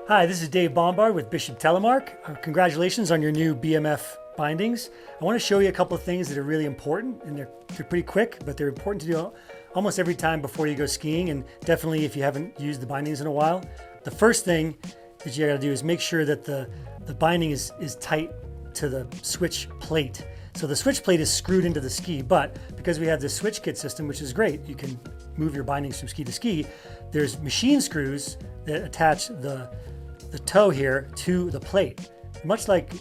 Hi, this is Dave Bombard with Bishop Telemark. Congratulations on your new BMF bindings. I want to show you a couple of things that are really important, and they're pretty quick, but they're important to do almost every time before you go skiing, and definitely if you haven't used the bindings in a while. The first thing that you gotta do is make sure that the binding is tight to the switch plate. So the switch plate is screwed into the ski, but because we have this switch kit system, which is great, you can move your bindings from ski to ski, there's machine screws that attach the toe here to the plate, much like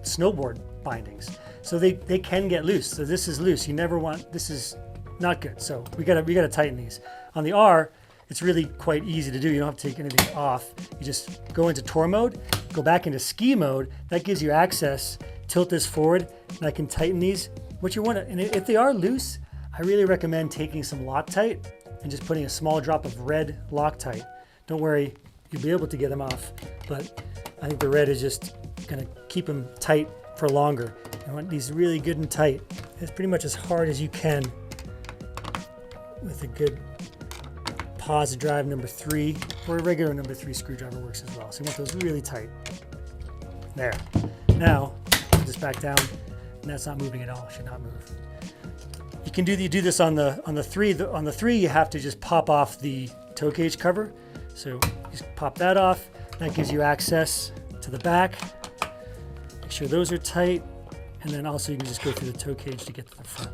snowboard bindings. So they can get loose. So this is loose. You never want, this is not good. So we gotta tighten these. On the R, it's really quite easy to do. You don't have to take anything off. You just go into tour mode, go back into ski mode. That gives you access. Tilt this forward, and I can tighten these. What you want to, and if they are loose, I really recommend taking some Loctite and just putting a small drop of red Loctite. Don't worry, you'll be able to get them off, but I think the red is just gonna keep them tight for longer. I want these really good and tight. It's pretty much as hard as you can with a good pause drive number 3, or a regular number 3 screwdriver works as well. So you want those really tight. There. Now, put this back down, and that's not moving at all. It should not move. You can do this on the 3. On the 3, you have to just pop off the toe cage cover. So just pop that off. That gives you access to the back. Make sure those are tight, and then also you can just go through the toe cage to get to the front.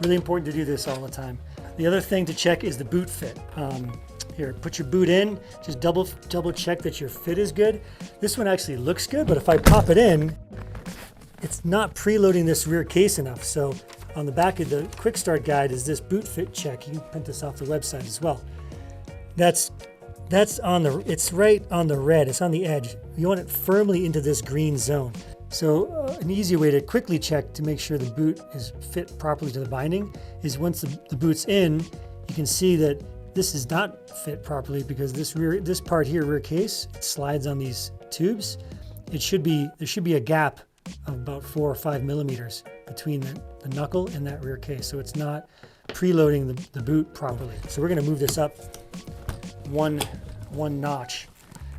Really important to do this all the time. The other thing to check is the boot fit. Here, put your boot in, just double check that your fit is good. This one actually looks good, but if I pop it in, it's not preloading this rear case enough. So on the back of the quick start guide is this boot fit check. You can print this off the website as well. That's on the, it's right on the red, it's on the edge. You want it firmly into this green zone. So an easy way to quickly check to make sure the boot is fit properly to the binding is once the boot's in, you can see that this is not fit properly because this part here, rear case, it slides on these tubes. There should be a gap of about 4 or 5 millimeters between the knuckle and that rear case. So it's not preloading the boot properly. So we're gonna move this up one notch,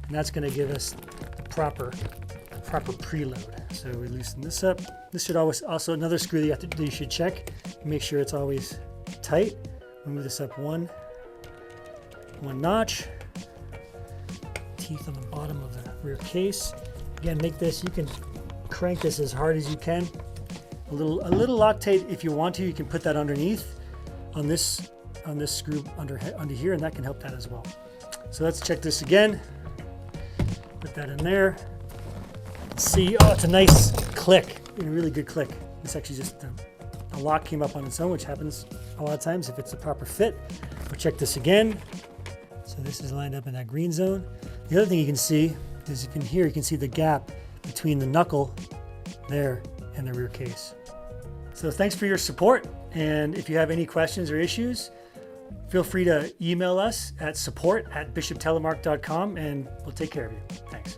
and that's gonna give us the proper preload. So we loosen this up. This should always, also another screw that you should check, make sure it's always tight. We'll move this up one notch. Teeth on the bottom of the rear case. Again, make this, you can crank this as hard as you can. A little Loctite if you want to, you can put that underneath on this screw under here, and that can help that as well. So let's check this again. Put that in there. See, oh, it's a nice click, a really good click. This actually just, the lock came up on its own, which happens a lot of times if it's a proper fit. We'll check this again. So this is lined up in that green zone. The other thing you can see is you can see the gap between the knuckle there and the rear case. So thanks for your support. And if you have any questions or issues, feel free to email us at support@bishoptelemark.com, and we'll take care of you. Thanks.